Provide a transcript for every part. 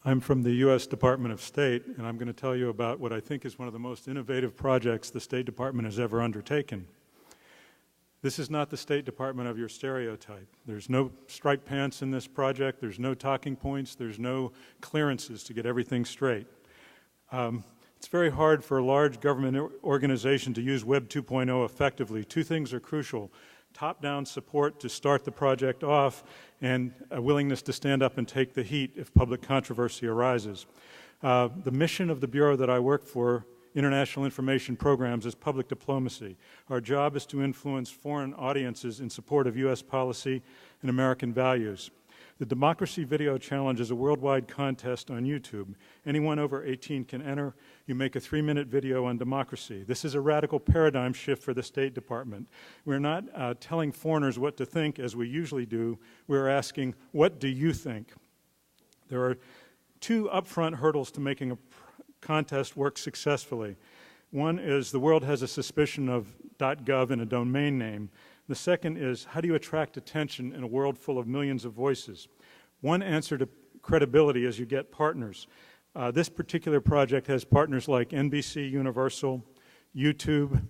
I'm from the U.S. Department of State, and I'm going to tell you about what I think is one of the most innovative projects the State Department has ever undertaken. This is not the State Department of your stereotype. There's no striped pants in this project. There's no talking points. There's no clearances to get everything straight. It's very hard for a large government organization to use Web 2.0 effectively. Two things are crucial: top-down support to start the project off, and a willingness to stand up and take the heat if public controversy arises. The mission of the Bureau that I work for, International Information Programs, is public diplomacy. Our job is to influence foreign audiences in support of U.S. policy and American values. The Democracy Video Challenge is a worldwide contest on YouTube. Anyone over 18 can enter. You make a 3-minute video on democracy. This is a radical paradigm shift for the State Department. We're not telling foreigners what to think, as we usually do. We're asking, what do you think? There are two upfront hurdles to making a contest work successfully. One is the world has a suspicion of .gov in a domain name. The second is, how do you attract attention in a world full of millions of voices? One answer to credibility is you get partners. This particular project has partners like NBC Universal, YouTube,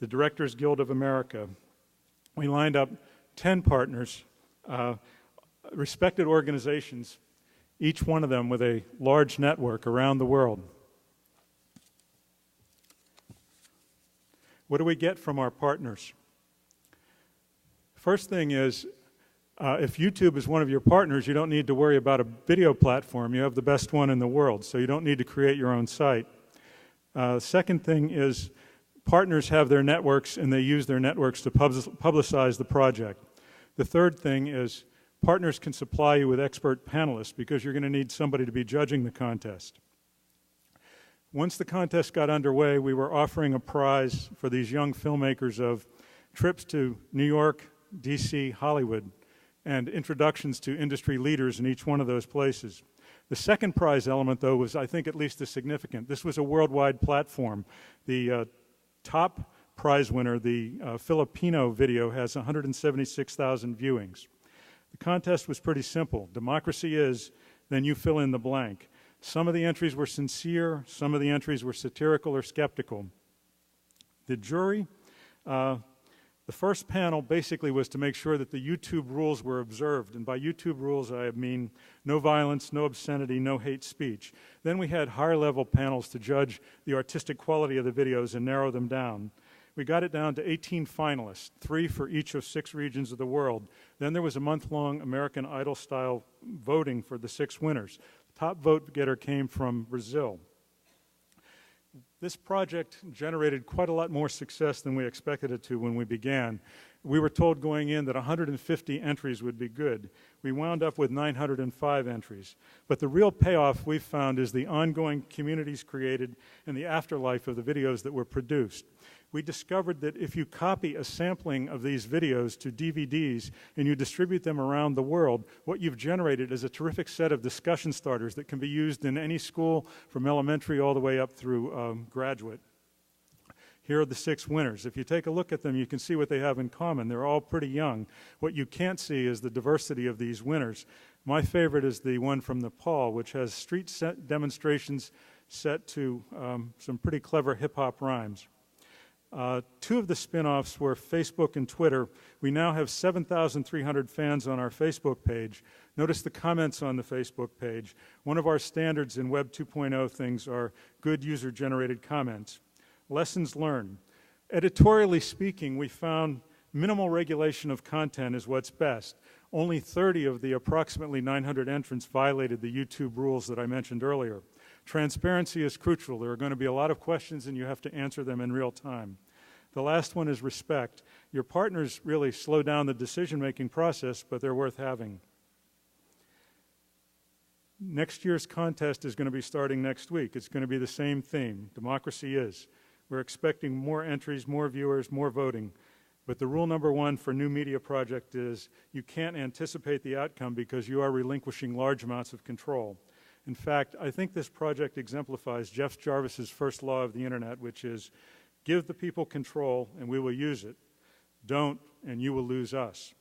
the Directors Guild of America. We lined up 10 partners, respected organizations, each one of them with a large network around the world. What do we get from our partners? First thing is, if YouTube is one of your partners, you don't need to worry about a video platform. You have the best one in the world, so you don't need to create your own site. Second thing is, partners have their networks, and they use their networks to publicize the project. The third thing is, partners can supply you with expert panelists, because you're going to need somebody to be judging the contest. Once the contest got underway, we were offering a prize for these young filmmakers of trips to New York, DC, Hollywood, and introductions to industry leaders in each one of those places. The second prize element, though, was, I think, at least as significant. This was a worldwide platform. The top prize winner, the Filipino video, has 176,000 viewings. The contest was pretty simple. Democracy is, then you fill in the blank. Some of the entries were sincere, some of the entries were satirical or skeptical. The jury, the first panel basically was to make sure that the YouTube rules were observed, and by YouTube rules I mean no violence, no obscenity, no hate speech. Then we had higher-level panels to judge the artistic quality of the videos and narrow them down. We got it down to 18 finalists, 3 for each of 6 regions of the world. Then there was a month-long American Idol-style voting for the 6 winners. The top vote getter came from Brazil. This project generated quite a lot more success than we expected it to when we began. We were told going in that 150 entries would be good. We wound up with 905 entries. But the real payoff we've found is the ongoing communities created and the afterlife of the videos that were produced. We discovered that if you copy a sampling of these videos to DVDs and you distribute them around the world, what you've generated is a terrific set of discussion starters that can be used in any school from elementary all the way up through graduate. Here are the 6 winners. If you take a look at them, you can see what they have in common. They're all pretty young. What you can't see is the diversity of these winners. My favorite is the one from Nepal, which has street demonstrations set to some pretty clever hip-hop rhymes. 2 of the spin-offs were Facebook and Twitter. We now have 7,300 fans on our Facebook page. Notice the comments on the Facebook page. One of our standards in Web 2.0 things are good user-generated comments. Lessons learned. Editorially speaking, we found minimal regulation of content is what's best. Only 30 of the approximately 900 entrants violated the YouTube rules that I mentioned earlier. Transparency is crucial. There are going to be a lot of questions and you have to answer them in real time. The last one is respect. Your partners really slow down the decision-making process, but they're worth having. Next year's contest is going to be starting next week. It's going to be the same theme. Democracy is. We're expecting more entries, more viewers, more voting. But the rule number 1 for new media project is you can't anticipate the outcome because you are relinquishing large amounts of control. In fact, I think this project exemplifies Jeff Jarvis's first law of the internet, which is give the people control and we will use it. Don't and you will lose us.